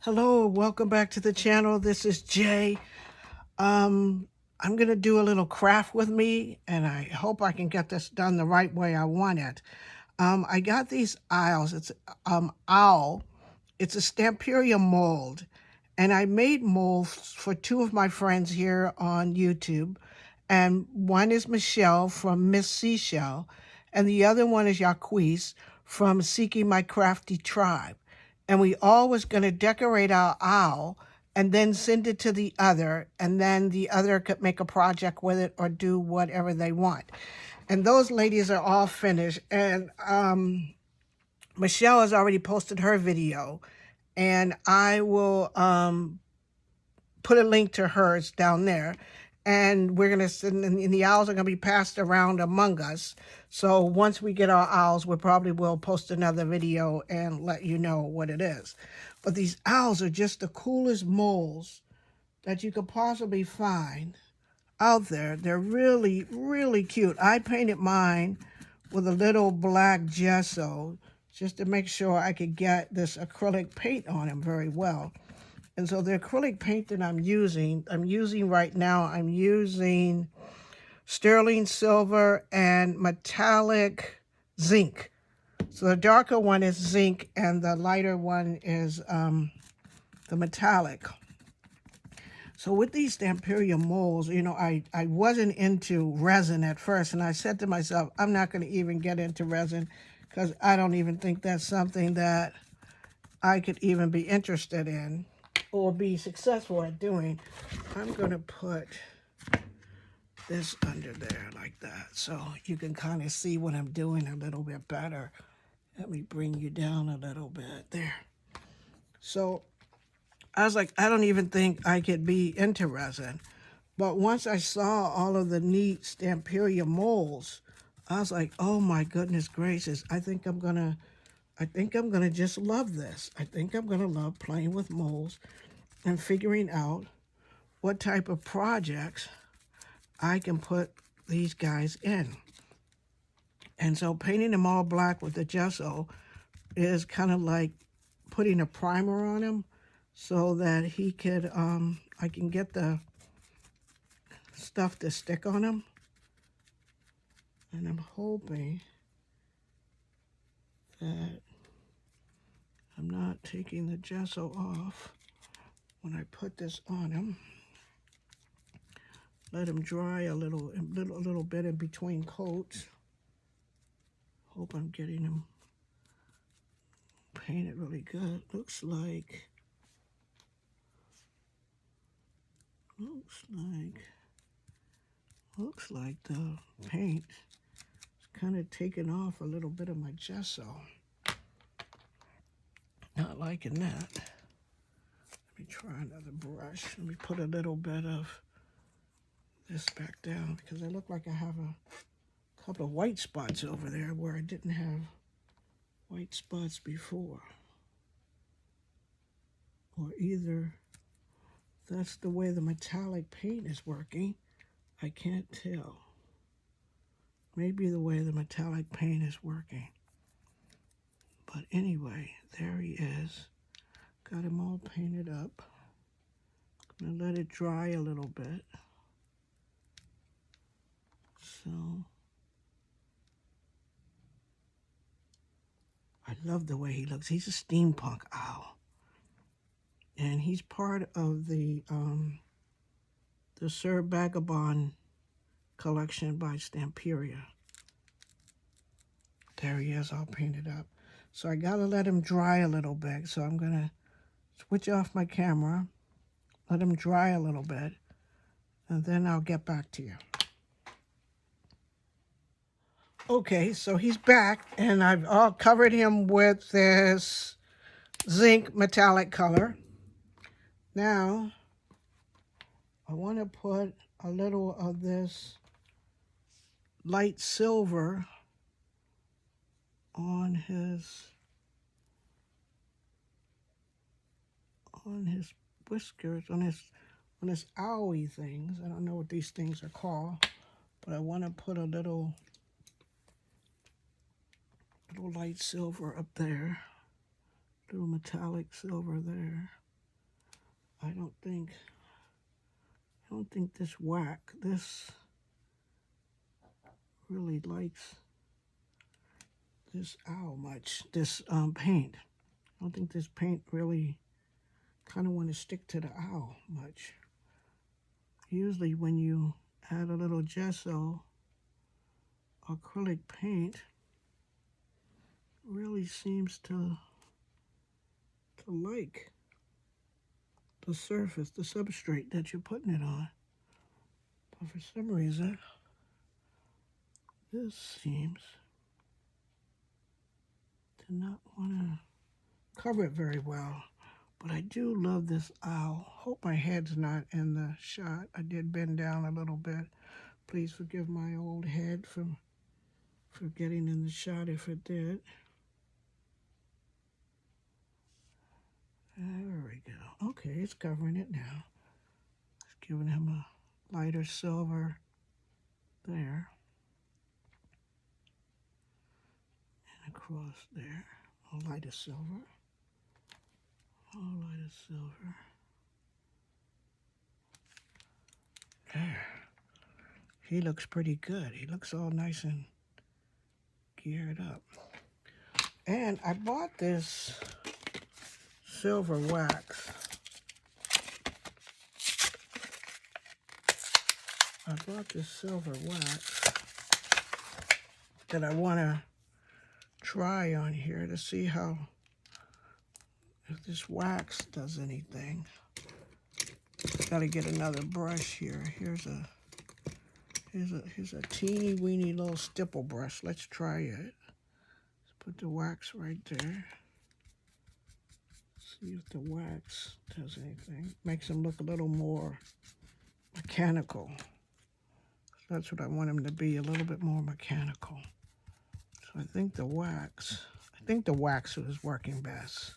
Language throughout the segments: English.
Hello, welcome back to the channel. This is Jay. I'm gonna do a little craft with me, and I hope I can get this done the right way I want it. I got these owls. It's owl. It's a Stamperia mold, and I made molds for two of my friends here on YouTube, and one is Michelle from Miss Seashell, and the other one is Yaquise from Seeking My Crafty Tribe. And we all was going to decorate our owl and then send it to the other, and then the other could make a project with it or do whatever they want. And those ladies are all finished. And Michelle has already posted her video, and I will put a link to hers down there. And we're going to send, and the owls are going to be passed around among us. So once we get our owls, we probably will post another video and let you know what it is. But these owls are just the coolest moles that you could possibly find out there. They're really, really cute. I painted mine with a little black gesso just to make sure I could get this acrylic paint on them very well. And so the acrylic paint that I'm using right now, I'm using sterling silver and metallic zinc. So the darker one is zinc and the lighter one is the metallic. So with these Stamperia molds, I wasn't into resin at first. And I said to myself, I'm not going to even get into resin because I don't even think that's something that I could even be interested in or be successful at doing. I'm going to put this under there like that so you can kind of see what I'm doing a little bit better. Let me bring you down a little bit there. So I was like, I don't even think I could be into resin. But once I saw all of the neat Stamperia molds, I was like, oh my goodness gracious, I think I'm gonna just love this. I think I'm gonna love playing with molds and figuring out what type of projects I can put these guys in. And so painting them all black with the gesso is kind of like putting a primer on him so that he could, I can get the stuff to stick on him. And I'm hoping that I'm not taking the gesso off when I put this on him. Let him dry a little bit in between coats. Hope I'm getting him painted really good. Looks like the paint is kind of taking off a little bit of my gesso. Not liking that. Let me try another brush. Let me put a little bit of this back down because I look like I have a couple of white spots over there where I didn't have white spots before. Or either that's the way the metallic paint is working. I can't tell. Maybe the way the metallic paint is working. But anyway, there he is. Got him all painted up. I'm gonna let it dry a little bit. So I love the way he looks. He's a steampunk owl. And he's part of the Sir Vagabond collection by Stamperia. There he is, all painted up. So I gotta let him dry a little bit. So I'm gonna switch off my camera, let him dry a little bit, and then I'll get back to you. Okay, so he's back, and I've all covered him with this zinc metallic color. Now, I want to put a little of this light silver on his whiskers, on his owie things. I don't know what these things are called, but I want to put a little light silver up there, little metallic silver there. I don't think this really likes this owl much, this paint. I don't think this paint really kind of want to stick to the owl much. Usually when you add a little gesso, acrylic paint really seems to like the surface, the substrate that you're putting it on. But for some reason, this seems to not want to cover it very well. But I do love this owl. Hope my head's not in the shot. I did bend down a little bit. Please forgive my old head for getting in the shot if it did. There we go. Okay, it's covering it now. It's giving him a lighter silver there. And across there, a lighter silver. A lighter silver. There. He looks pretty good. He looks all nice and geared up. And I bought this silver wax. I bought this silver wax that I want to try on here to see if this wax does anything. Got to get another brush here. Here's a teeny weeny little stipple brush. Let's try it. Let's put the wax right there. See if the wax does anything. Makes him look a little more mechanical. That's what I want him to be, a little bit more mechanical. So I think the wax is working best.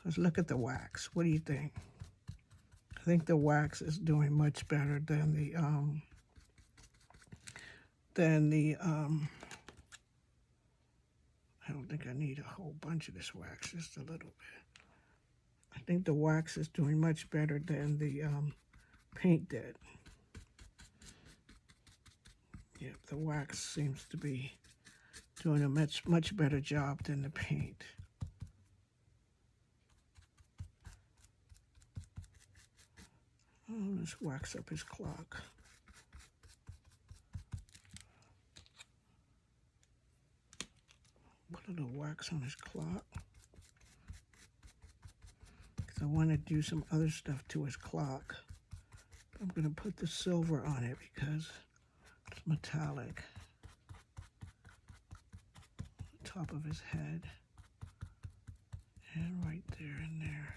Let's look at the wax. What do you think? I think the wax is doing much better than the I don't think I need a whole bunch of this wax, just a little bit. I think the wax is doing much better than the paint did. Yep, the wax seems to be doing a much better job than the paint. Oh, let's wax up his clock. Put a little wax on his clock. Because I want to do some other stuff to his clock. I'm going to put the silver on it because it's metallic. Top of his head. And right there and there.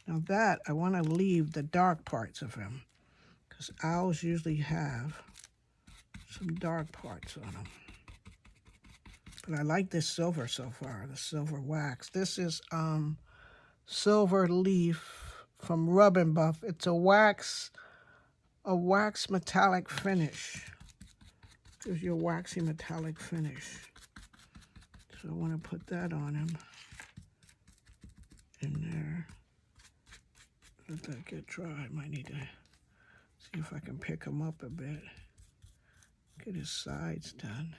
Now that, I want to leave the dark parts of him. Because owls usually have some dark parts on them. But I like this silver so far, the silver wax. This is Silver Leaf from Rub and Buff. It's a wax metallic finish. Gives you a waxy metallic finish. So I want to put that on him. In there. Let that get dry. I might need to see if I can pick him up a bit. Get his sides done.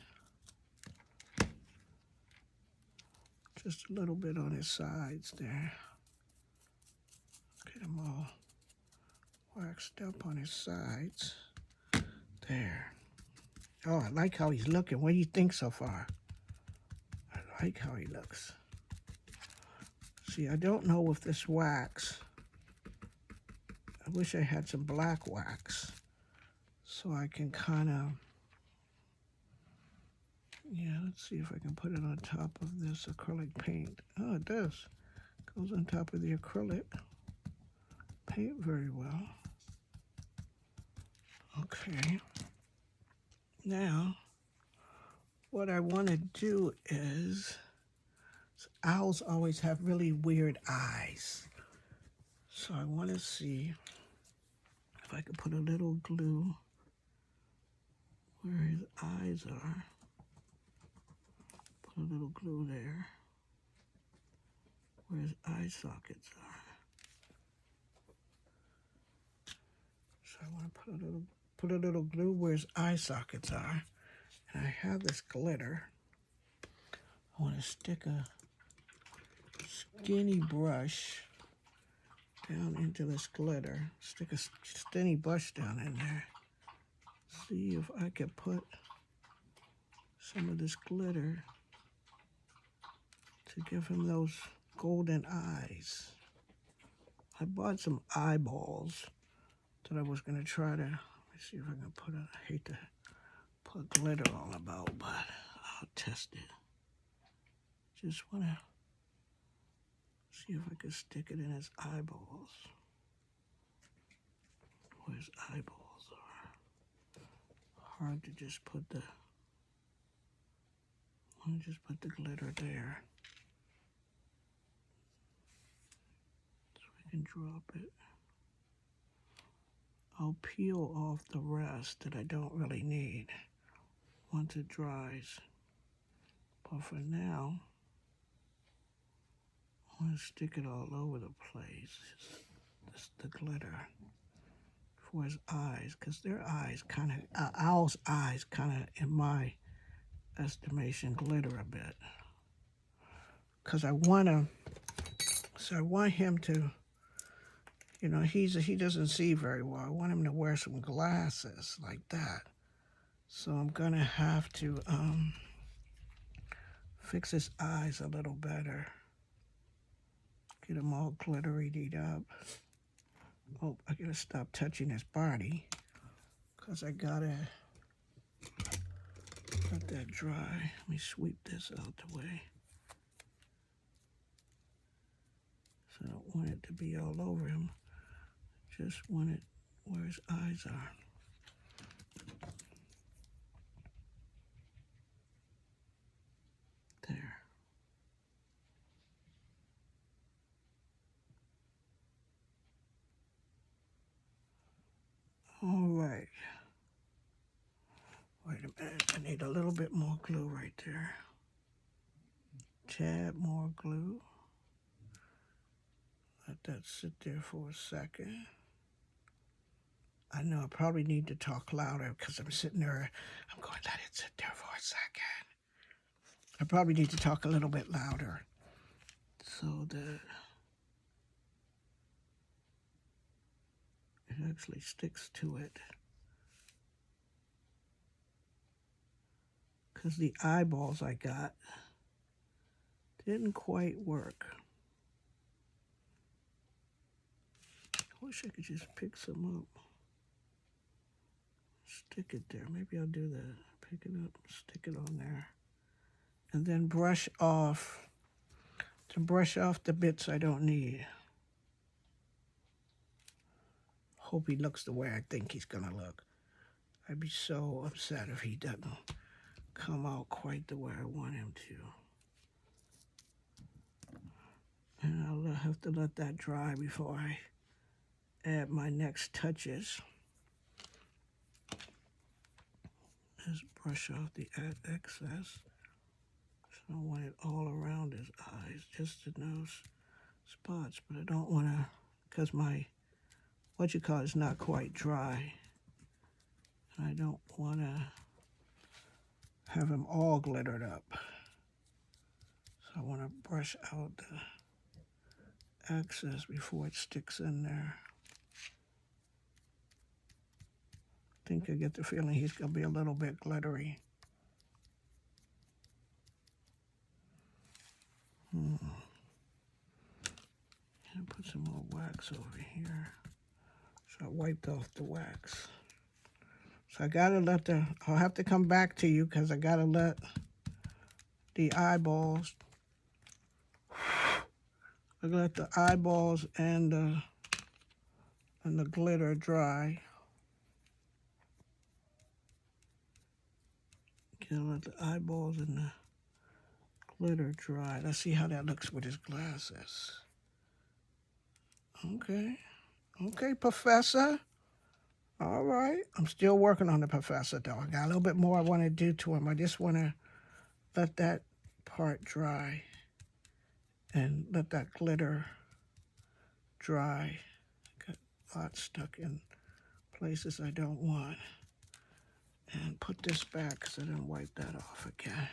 Just a little bit on his sides there. Get him all waxed up on his sides. There. Oh, I like how he's looking. What do you think so far? I like how he looks. See, I don't know if this wax, I wish I had some black wax so I can kind of, yeah, let's see if I can put it on top of this acrylic paint. Oh, it does. Goes on top of the acrylic paint very well. Okay. Now, what I want to do is, owls always have really weird eyes. So I want to see if I could put a little glue where his eyes are. Put a little glue there where his eye sockets are. I want to put a little glue where his eye sockets are. And I have this glitter. I want to stick a skinny brush down into this glitter. Stick a skinny brush down in there. See if I could put some of this glitter to give him those golden eyes. I bought some eyeballs that I was going to try to, let me see if I can put it, I hate to put glitter all about, but I'll test it. Just want to see if I can stick it in his eyeballs. Where his eyeballs are. Hard to just put the, let me just put the glitter there. So we can drop it. I'll peel off the rest that I don't really need once it dries. But for now, I want to stick it all over the place. Just the glitter for his eyes, because their eyes kind of, owl's eyes kind of, in my estimation, glitter a bit. Because I want him to, you know, he doesn't see very well. I want him to wear some glasses like that. So I'm going to have to fix his eyes a little better. Get him all glitteried up. Oh, I got to stop touching his body because I got to let that dry. Let me sweep this out the way. So I don't want it to be all over him. Just want it where his eyes are. There. All right. Wait a minute. I need a little bit more glue right there. Tad more glue. Let that sit there for a second. I know I probably need to talk louder because I'm sitting there. I'm going, let it sit there for a second. I probably need to talk a little bit louder so that it actually sticks to it. Because the eyeballs I got didn't quite work. I wish I could just pick some up. Stick it there. Maybe I'll do that. Pick it up, stick it on there. And then brush off the bits I don't need. Hope he looks the way I think he's gonna look. I'd be so upset if he doesn't come out quite the way I want him to. And I'll have to let that dry before I add my next touches. Just brush off the excess. So I want it all around his eyes, just in those spots. But I don't want to, because my, is not quite dry. And I don't want to have him all glittered up. So I want to brush out the excess before it sticks in there. I think I get the feeling he's going to be a little bit glittery. And put some more wax over here. So I wiped off the wax. So I gotta let I'll have to come back to you because I gotta let the eyeballs, and the glitter dry. Gotta let the eyeballs and the glitter dry. Let's see how that looks with his glasses. Okay, Professor. All right. I'm still working on the Professor, though. I got a little bit more I want to do to him. I just want to let that part dry and let that glitter dry. Got a lot stuck in places I don't want. And put this back because I didn't wipe that off again.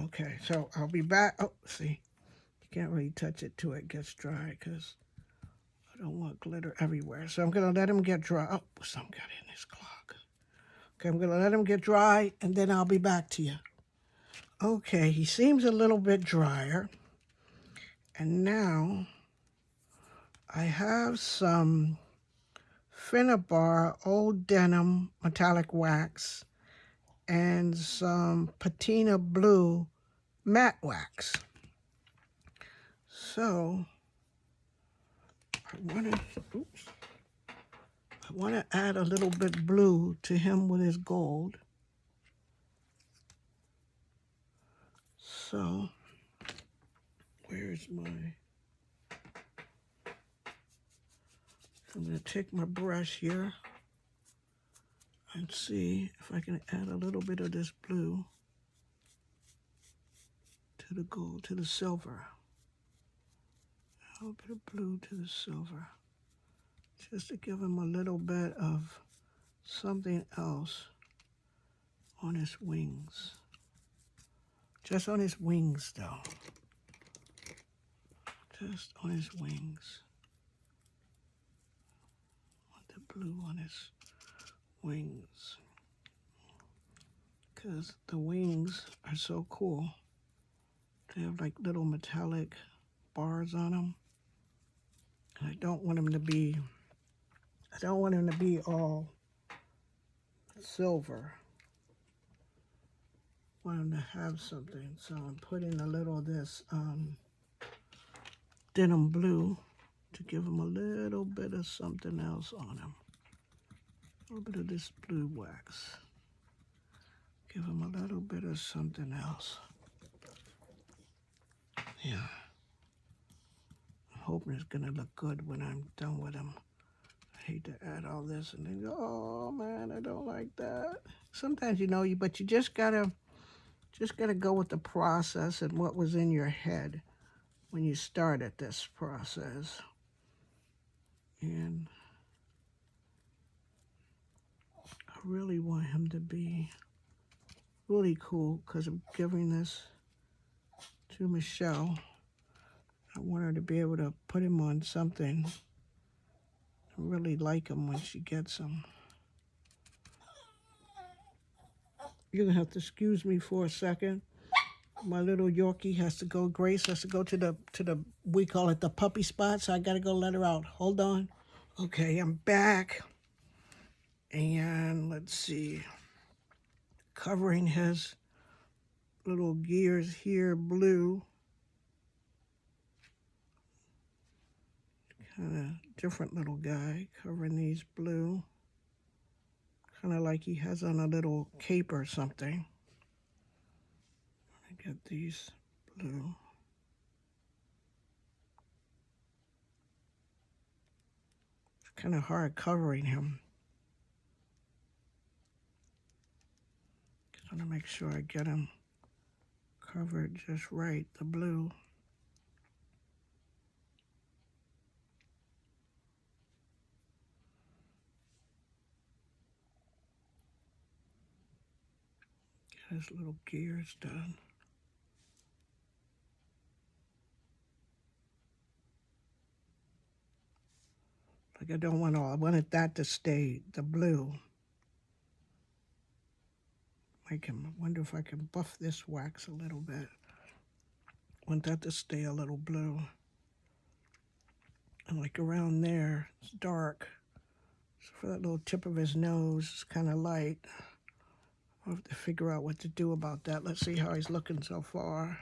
Okay, so I'll be back. Oh, see, you can't really touch it till it gets dry because I don't want glitter everywhere. So I'm going to let him get dry. Oh, some got in his clock. Okay, I'm going to let him get dry, and then I'll be back to you. Okay, he seems a little bit drier. And now I have some Finnabar Old Denim Metallic Wax and some Patina Blue Matte Wax. So I want to add a little bit blue to him with his gold. So where's my... I'm going to take my brush here and see if I can add a little bit of this blue to the gold, to the silver. A little bit of blue to the silver. Just to give him a little bit of something else on his wings. Just on his wings, though. Just on his wings. The blue on his wings. Because the wings are so cool. They have like little metallic bars on them. And I don't want him to be all silver. I want him to have something. So I'm putting a little of this denim blue to give him a little bit of something else on him. A little bit of this blue wax. Give him a little bit of something else. Yeah. I'm hoping it's gonna look good when I'm done with him. I hate to add all this and then go, oh man, I don't like that. Sometimes but you just gotta go with the process and what was in your head when you started this process. And I really want him to be really cool because I'm giving this to Michelle. I want her to be able to put him on something and really like him when she gets him. You're gonna have to excuse me for a second. My little Yorkie has to go, Grace has to go to the we call it the puppy spot, so I gotta go let her out. Hold on. Okay, I'm back. And let's see. Covering his little gears here blue. Kind of different little guy, covering these blue. Kind of like he has on a little cape or something. I get these blue. It's kind of hard covering him. I want to make sure I get him covered just right, the blue. Get his little gears done. Like I wanted that to stay the blue. I wonder if I can buff this wax a little bit. Want that to stay a little blue. And like around there, it's dark. So for that little tip of his nose, it's kind of light. I'll have to figure out what to do about that. Let's see how he's looking so far.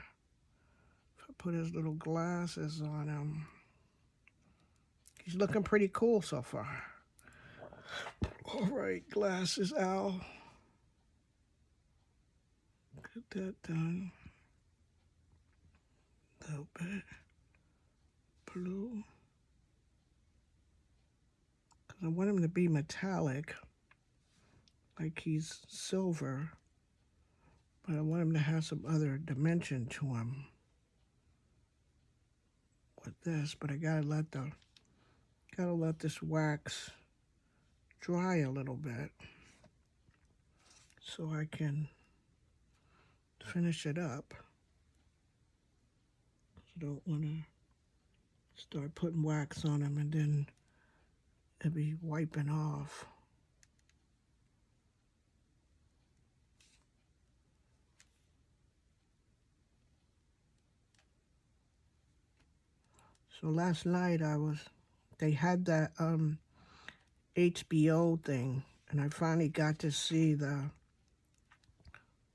If I put his little glasses on him. He's looking pretty cool so far. All right, glasses, Owl. Get that done. A little bit. Blue. Because I want him to be metallic. Like he's silver. But I want him to have some other dimension to him. With this. But I gotta Gotta let this wax dry a little bit so I can finish it up. You don't want to start putting wax on them and then it'll be wiping off. So last night they had that HBO thing, and I finally got to see the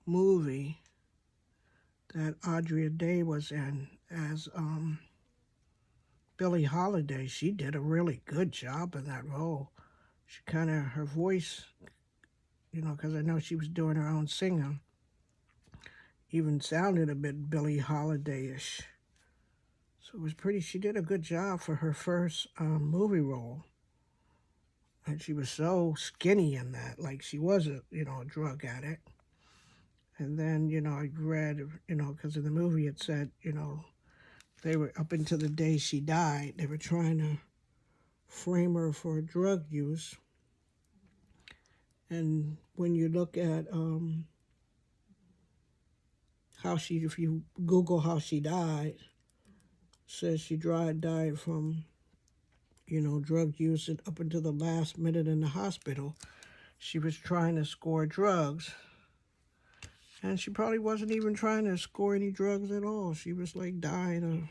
movie that Audrey Day was in as Billie Holiday. She did a really good job in that role. She her voice, because I know she was doing her own singing, even sounded a bit Billie Holiday-ish. So it was she did a good job for her first movie role. And she was so skinny in that, like she was a drug addict. And then, I read, because in the movie it said, they were, up until the day she died, they were trying to frame her for drug use. And when you look at if you Google how she died, says she died from, drug use, and up until the last minute in the hospital, she was trying to score drugs. And she probably wasn't even trying to score any drugs at all. She was like dying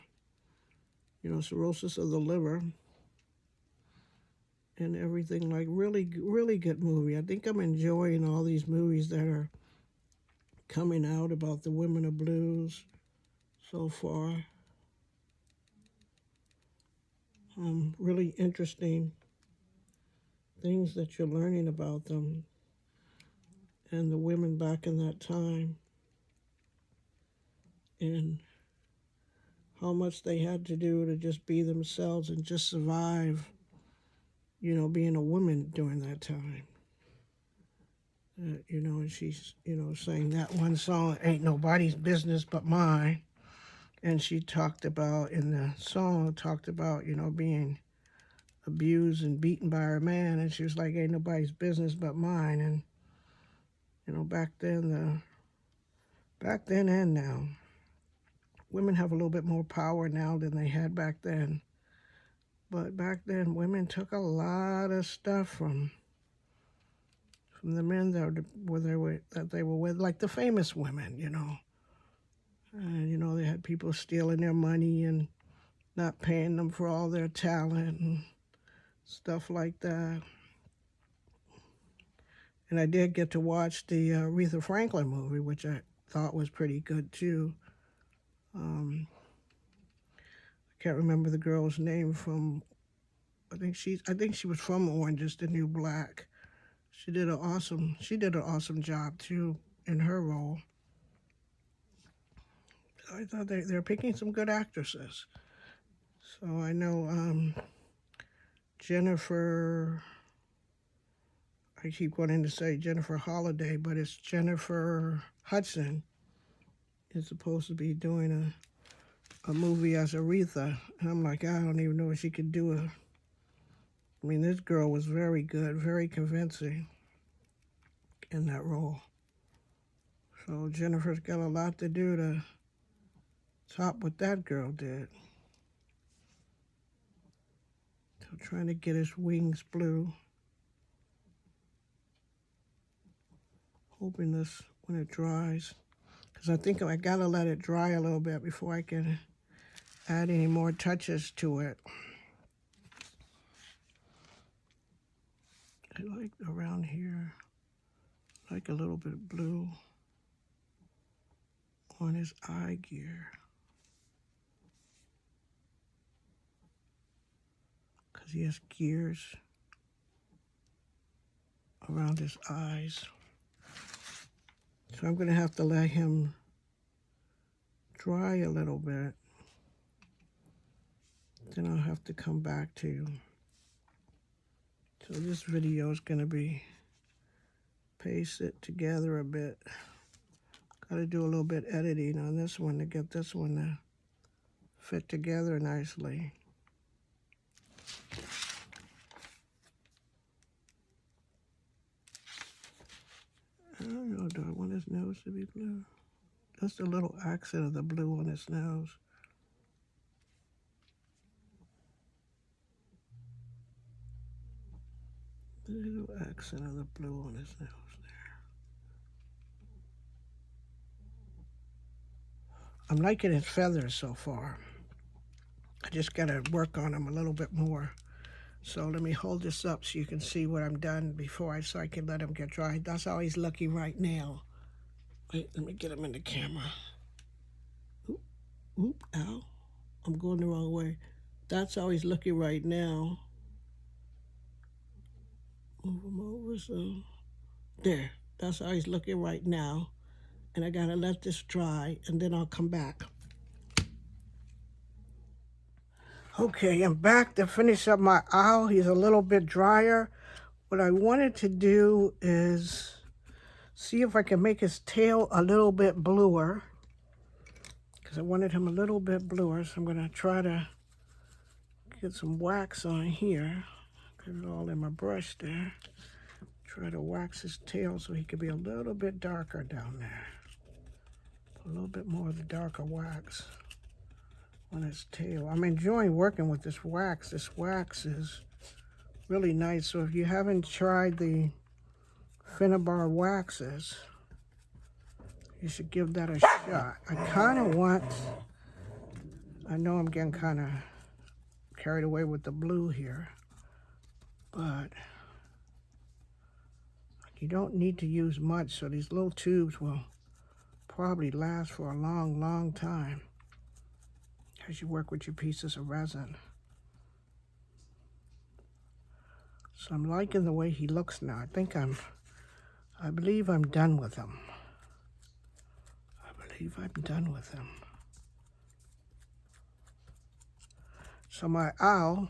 of, cirrhosis of the liver and everything. Like really, really good movie. I think I'm enjoying all these movies that are coming out about the women of blues so far. Really interesting things that you're learning about them and the women back in that time and how much they had to do to just be themselves and just survive, being a woman during that time. And she's, saying that one song, Ain't Nobody's Business But Mine. And she talked about, in the song, being abused and beaten by her man. And she was like, ain't nobody's business but mine. And, back then and now, women have a little bit more power now than they had back then. But back then, women took a lot of stuff from the men that they were with, like the famous women, And, they had people stealing their money and not paying them for all their talent and stuff like that. And I did get to watch the Aretha Franklin movie, which I thought was pretty good too. I can't remember the girl's name from. I think she was from Orange Is the New Black. She did an awesome job too in her role. I thought they're picking some good actresses. So I know Jennifer. I keep wanting to say Jennifer Holliday, but it's Jennifer Hudson is supposed to be doing a movie as Aretha. And I'm like, I don't even know if she could do it. I mean, this girl was very good, very convincing in that role. So Jennifer's got a lot to do to top what that girl did. So trying to get his wings blue. Hoping this, when it dries, because I think I gotta let it dry a little bit before I can add any more touches to it. I like around here, like a little bit of blue on his eye gear. Because he has gears around his eyes. So I'm going to have to let him dry a little bit. Then I'll have to come back to you. So this video is going to be paste it together a bit. Got to do a little bit editing on this one to get this one to fit together nicely. I don't know, do I want his nose to be blue? Just a little accent of the blue on his nose. A little accent of the blue on his nose there. I'm liking his feathers so far. I just gotta work on them a little bit more. So let me hold this up so you can see what I'm done so I can let him get dry. That's how he's looking right now. Wait, let me get him in the camera. Oop, oop, ow. I'm going the wrong way. That's how he's looking right now. Move him over so. There. That's how he's looking right now. And I gotta let this dry and then I'll come back. Okay, I'm back to finish up my owl. He's a little bit drier. What I wanted to do is see if I can make his tail a little bit bluer, because I wanted him a little bit bluer. So I'm gonna try to get some wax on here. Get it all in my brush there. Try to wax his tail so he could be a little bit darker down there. A little bit more of the darker wax on his tail. I'm enjoying working with this wax. This wax is really nice. So if you haven't tried the Finnabar waxes, you should give that a shot. I kind of want, I know I'm getting kind of carried away with the blue here, but you don't need to use much, so these little tubes will probably last for a long, long time as you work with your pieces of resin. So I'm liking the way he looks now. I believe I'm done with him. So my owl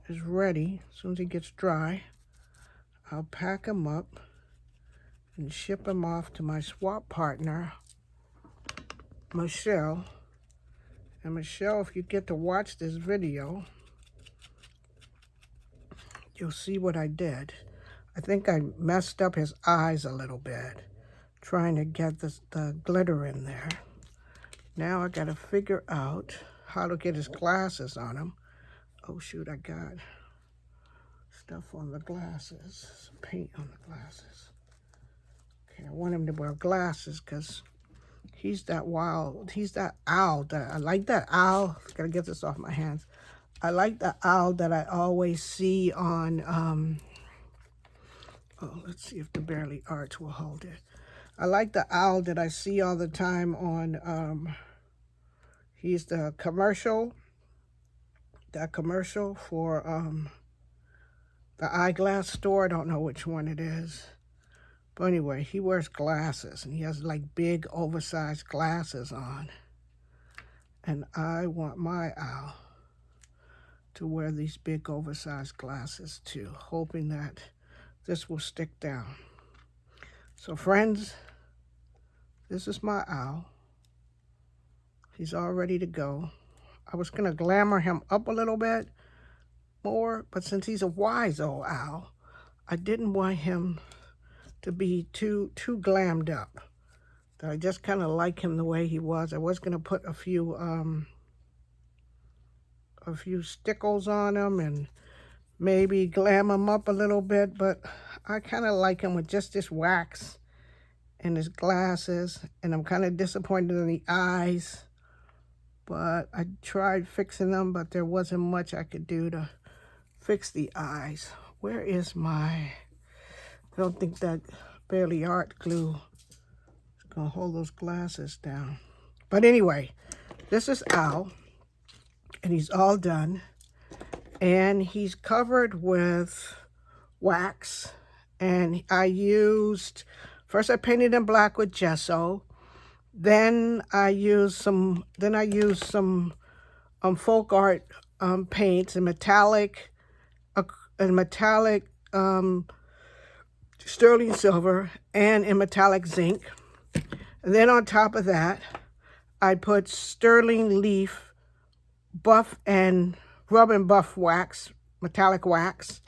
is ready. As soon as he gets dry, I'll pack him up and ship him off to my swap partner, Michelle. And Michelle, if you get to watch this video, you'll see what I did. I think I messed up his eyes a little bit, trying to get the glitter in there. Now I gotta figure out how to get his glasses on him. Oh shoot, I got stuff on the glasses, some paint on the glasses. Okay, I want him to wear glasses because he's that owl I like that owl. Gotta get this off my hands. I like the owl that I always see on, oh, let's see if the Barely Arts will hold it. I like the owl that I see all the time on, he's the commercial, that commercial for the eyeglass store. I don't know which one it is. But anyway, he wears glasses, and he has like big oversized glasses on. And I want my owl to wear these big oversized glasses too, hoping that this will stick down. So friends, this is my owl. He's all ready to go. I was gonna glamour him up a little bit more, but since he's a wise old owl, I didn't want him to be too glammed up. I just kind of like him the way he was. I was gonna put a few stickles on him and maybe glam him up a little bit, but I kind of like him with just this wax and his glasses, and I'm kind of disappointed in the eyes, but I tried fixing them, but there wasn't much I could do to fix the eyes. Where is I don't think that Barely Art glue is gonna hold those glasses down. But anyway, this is Al, and he's all done. And he's covered with wax. And first I painted him black with gesso. Then I used some folk art paints in metallic sterling silver and in metallic zinc. And then on top of that, I put sterling leaf buff and rub and buff wax, metallic wax.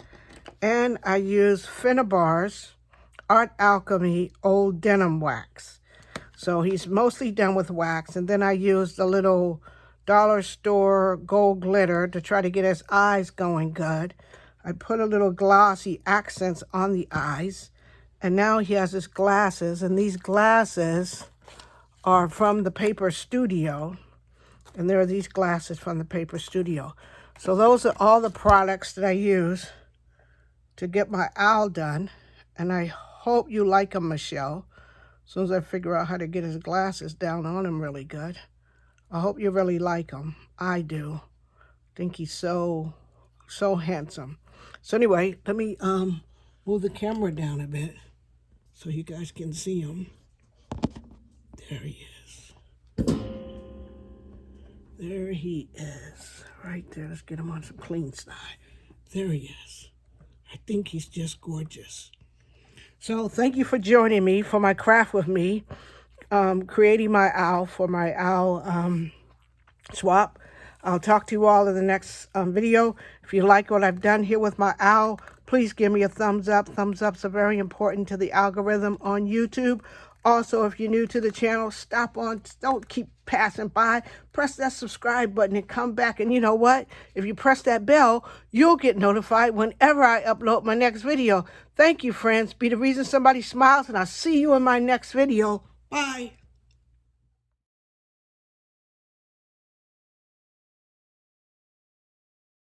And I used Finnabar's Art Alchemy Old Denim Wax. So he's mostly done with wax. And then I used the little dollar store gold glitter to try to get his eyes going good. I put a little glossy accents on the eyes. And now he has his glasses. And these glasses are from the Paper Studio. And there are these glasses from the Paper Studio. So those are all the products that I use to get my owl done. And I hope you like them, Michelle. As soon as I figure out how to get his glasses down on him really good. I hope you really like him. I do. Think he's so handsome. So anyway, let me move the camera down a bit so you guys can see him. There he is. There he is. Right there. Let's get him on some clean side. There he is. I think he's just gorgeous. So thank you for joining me for my craft with me, creating my owl for my owl swap. I'll talk to you all in the next video. If you like what I've done here with my owl, please give me a thumbs up. Thumbs ups are very important to the algorithm on YouTube. Also, if you're new to the channel, don't keep passing by. Press that subscribe button and come back. And you know what? If you press that bell, you'll get notified whenever I upload my next video. Thank you, friends. Be the reason somebody smiles, and I'll see you in my next video. Bye.